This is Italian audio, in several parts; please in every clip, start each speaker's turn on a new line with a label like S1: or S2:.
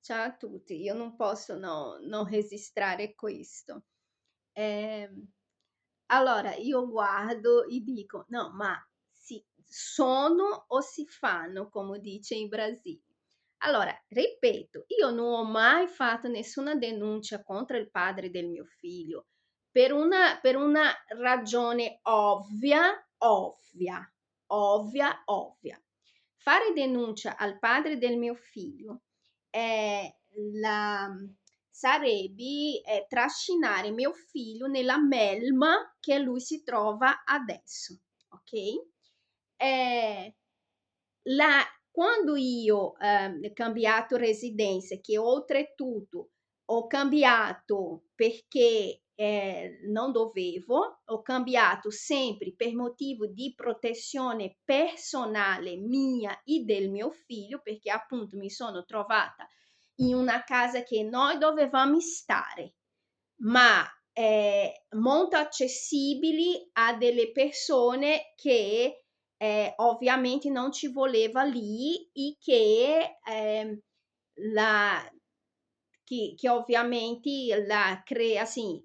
S1: Ciao a tutti, io non posso non registrare questo. Ehm, allora io guardo e dico: "No, ma si sono o si fanno", come dice in Brasile. Allora, ripeto, io non ho mai fatto nessuna denuncia contro il padre del mio figlio, per una ragione ovvia. Fare denuncia al padre del mio figlio è la sarebbe, trascinare mio figlio nella melma che lui si trova adesso, okay? Ehm, la quando io, cambiato residenza, che oltretutto ho cambiato perché, non dovevo, ho cambiato sempre per motivo di protezione personale mia e del mio figlio, perché appunto mi sono trovata in una casa che noi dovevamo stare, ma, molto accessibili a delle persone che, ovviamente non ci voleva lì e che, la che ovviamente la crea assim,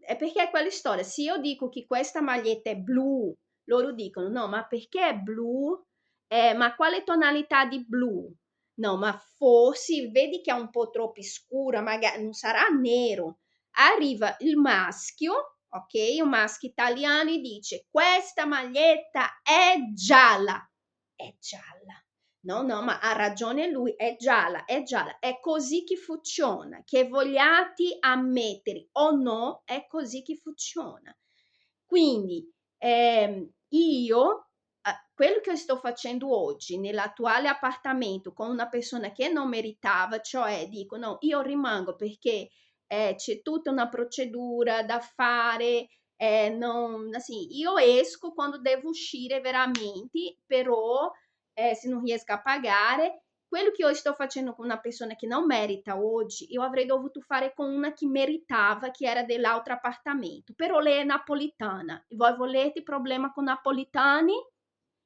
S1: è perché è quella storia, se io dico che questa maglietta è blu, loro dicono: "No, ma perché è blu? Ma quale tonalità di blu?" No, ma forse vedi che è un po' troppo scura, non sarà nero. Arriva il maschio, okay, un maschio italiano e dice: "Questa maglietta è gialla." È gialla. No, no, ma ha ragione lui, è gialla, è gialla. È così che funziona, che vogliate ammettere o no, è così che funziona. Quindi, io quello che sto facendo oggi nell'attuale appartamento con una persona che non meritava, cioè dico: "No, io rimango perché, c'è tutta una procedura da fare, non assim, io esco quando devo uscire veramente, però, se non riesco a pagare quello che io sto facendo con una persona che non merita oggi, io avrei dovuto fare con una che meritava, che era dell'altro appartamento, però lei è napolitana. E voi volete problema con napolitani?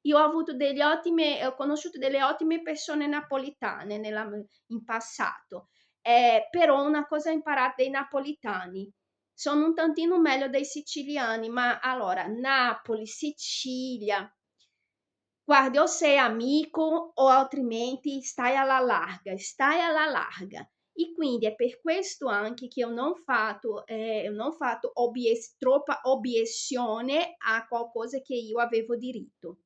S1: Io ho conosciuto delle ottime persone napolitane in passato, però una cosa imparata dai napolitani: sono un tantino meglio dei siciliani, ma allora Napoli, Sicilia, guardi, o sei amico o altrimenti stai alla larga. E quindi è per questo anche che io non ho fatto troppa obiezione a qualcosa che io avevo diritto.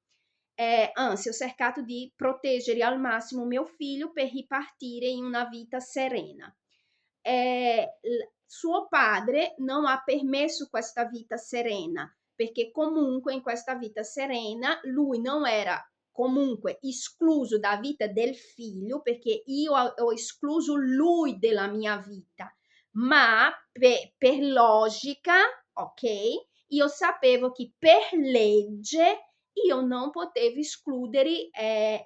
S1: Anzi, ho cercato di proteggere al massimo mio figlio per ripartire in una vita serena. Suo padre non ha permesso questa vita serena, perché comunque in questa vita serena lui non era comunque escluso da vita del figlio, perché io ho escluso lui della mia vita, ma per logica, okay, io sapevo che per legge io non potevo escludere,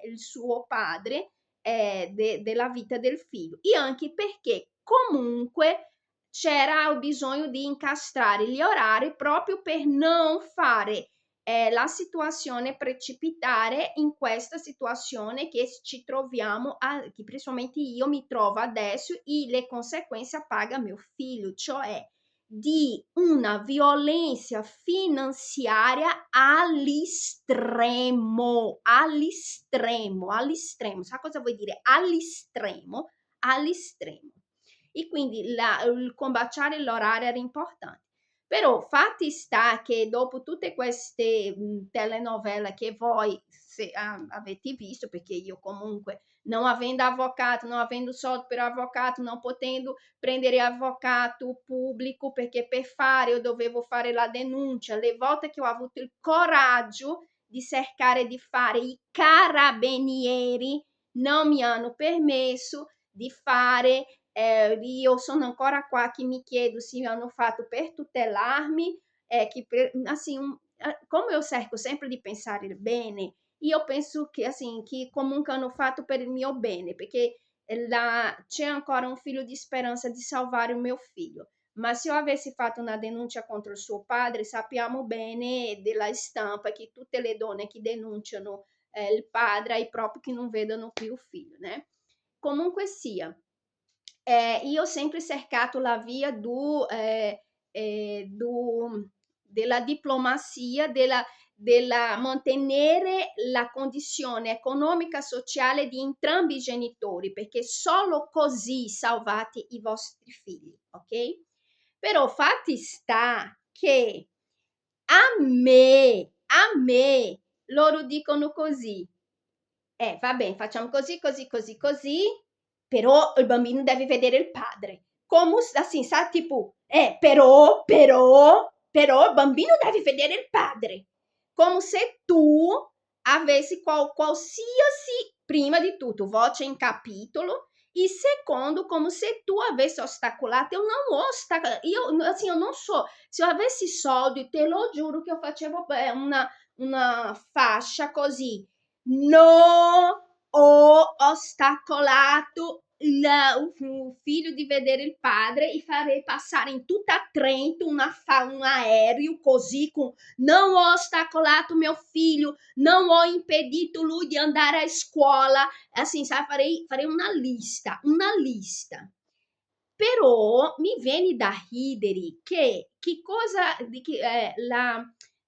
S1: il suo padre, della vita del figlio. E anche perché comunque c'era bisogno di incastrare gli orari proprio per non fare, la situazione precipitare in questa situazione che ci troviamo che principalmente io mi trovo adesso e le conseguenze paga mio figlio, cioè di una violenza finanziaria all'estremo. Sa cosa vuol dire? All'estremo. E quindi il combaciare l'orario era importante. Però fatti sta che dopo tutte queste, telenovela che voi se avete visto, perché io comunque non avendo avvocato, non avendo soldi per avvocato, non potendo prendere avvocato pubblico, perché per fare io dovevo fare la denuncia, le volte che ho avuto il coraggio di cercare di fare, i carabinieri non mi hanno permesso di fare, io sono ancora qua che mi chiedo se hanno fatto per tutelarmi, che per assim, come eu cerco sempre di pensare il bene, io penso che assim, che comunque hanno fatto per il mio bene, perché c'è ancora un filo di speranza di salvare il mio figlio. Ma se io avessi fatto una denuncia contro il suo padre, sappiamo bene della stampa che tutte le donne che denunciano il padre ai propri che non vedono più il figlio, né? comunque sia, io ho sempre cercato la via della diplomazia, della mantenere la condizione economica sociale di entrambi i genitori, perché solo così salvate i vostri figli, ok? Però fatti sta che a me, loro dicono così, va bene, facciamo così, così, così, così, però il bambino deve vedere il padre. Come assim, sa, tipo, però il bambino deve vedere il padre. Come se tu avessi qualsiasi, prima di tutto, voce in capitolo, e secondo, come se tu avessi ostacolato. Eu não ostacolo, assim, eu não sou, se eu avessi soldi, te lo giuro che io facevo una fascia così. No, ho ostacolato il figlio di vedere il padre e farei passare in tutta Trento un aereo così con non ho ostacolato mio figlio, non ho impedito lui di andare a scuola, assim, sabe, farei una lista. Però mi viene da ridere che cosa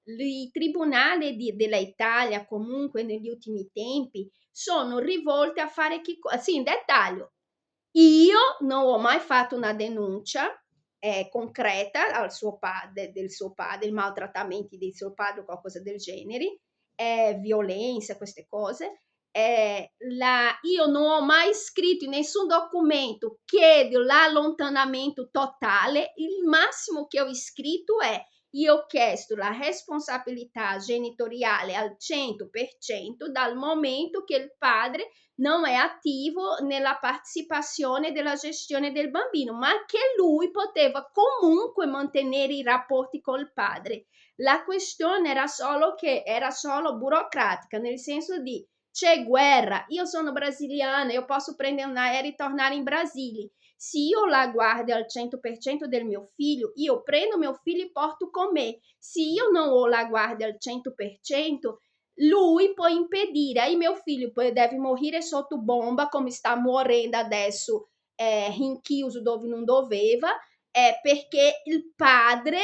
S1: i tribunali dell'Italia comunque negli ultimi tempi sono rivolti a fare che cosa? Sì, in dettaglio, io non ho mai fatto una denuncia concreta del suo padre, i maltrattamenti del suo padre o qualcosa del genere, violenza, queste cose. Io non ho mai scritto in nessun documento chiedo l'allontanamento totale, il massimo che ho scritto è io ho chiesto la responsabilità genitoriale al 100% dal momento che il padre non è attivo nella partecipazione della gestione del bambino, ma che lui poteva comunque mantenere i rapporti col padre. La questione era solo burocratica, nel senso di c'è guerra, io sono brasiliana, io posso prendere un aereo e tornare in Brasile. Se io la guardia al 100% del mio figlio, io prendo mio figlio e porto con me. Se io non ho la guardia al 100%, lui può impedire, aí mio figlio poi deve morire sotto bomba, come sta morendo adesso, rinchiuso dove non doveva, perché il padre,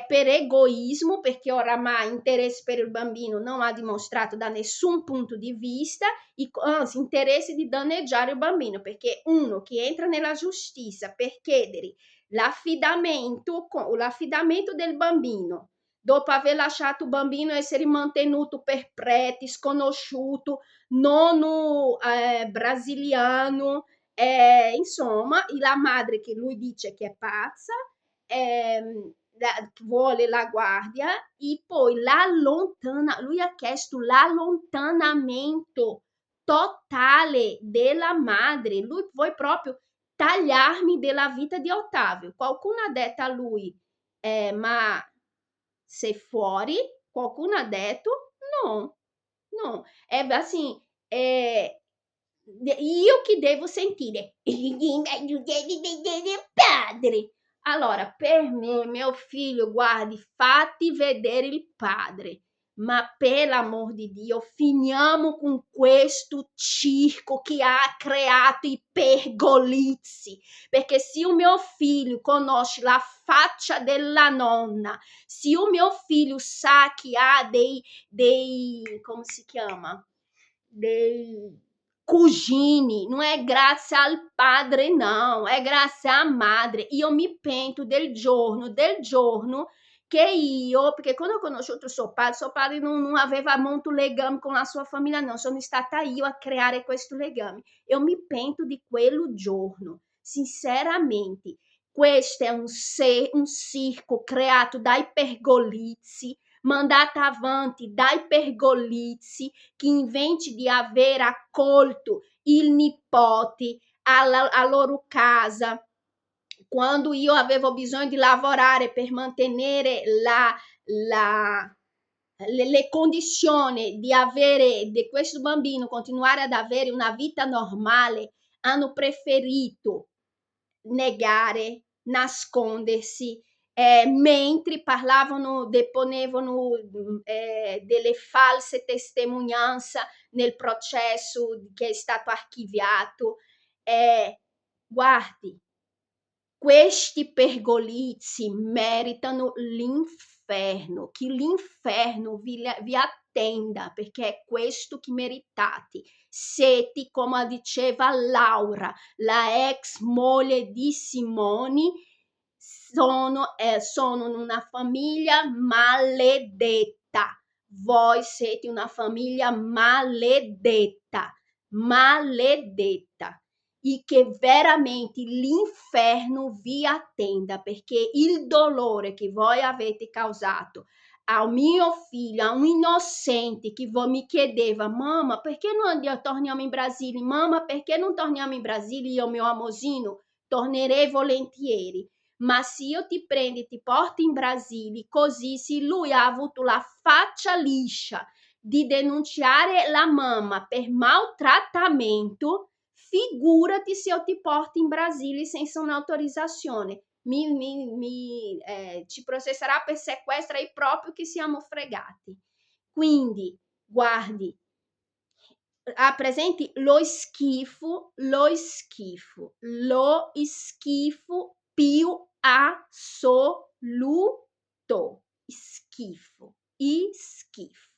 S1: per egoismo, perché oramai interesse per il bambino non ha dimostrato da nessun punto di vista, anzi interesse di danneggiare il bambino, perché uno che entra nella giustizia per chiedere l'affidamento del bambino, dopo aver lasciato il bambino essere mantenuto per preti, sconosciuto, non brasiliano, insomma, la madre che lui dice che è pazza, vuole la guardia e poi lui ha chiesto l'allontanamento totale della madre, lui vuole proprio tagliarmi della vita di Ottavio. Qualcuno ha detto a lui, ma sei fuori? Qualcuno ha detto no, no, è assim, io che devo sentire devi vedere il padre. Allora, per me, mio figlio, guardi, fatti vedere il padre, ma per l'amor di Dio, finiamo con questo circo che ha creato i pergolizi, perché se o mio figlio conosce la faccia della nonna, se o mio figlio sa che ha come si chiama? Dei cugini, non è grazie al padre, no, è grazie alla madre. Io mi pento del giorno che io, perché quando ho conosciuto suo padre non aveva molto legame con la sua famiglia, no, sono stata io a creare questo legame. Io mi pento di quello giorno, sinceramente. Questo è un circo creato dai pergolizi, mandata avanti dai pergolizi, che invece di aver accolto il nipote a loro casa, quando io avevo bisogno di lavorare per mantenere le condizioni di questo bambino continuare ad avere una vita normale, hanno preferito negare, nascondersi mentre parlavano, deponevano delle false testimonianze nel processo che è stato archiviato. Guardi, questi pergolizi meritano l'inferno, che l'inferno vi attenda, perché è questo che meritate. Siete, come diceva Laura, la ex moglie di Simoni, sono in una famiglia maledetta. Voi siete una famiglia maledetta, maledetta, e che veramente l'inferno vi attenda, perché il dolore che voi avete causato a mio figlio, a un innocente che mi chiedeva: mamma, perché non torniamo in Brasile? Mamma, perché non torniamo in Brasile? Io, mio amorino, tornerei volentieri. Ma se io ti prendo e ti porto in Brasile, così, se lui ha avuto la faccia liscia di denunciare la mamma per maltrattamento, figurati se io ti porto in Brasile senza un'autorizzazione. Ci processerà per sequestro e proprio che siamo fregati. Quindi, guardi, ha presenti lo schifo più assoluto. Schifo, schifo.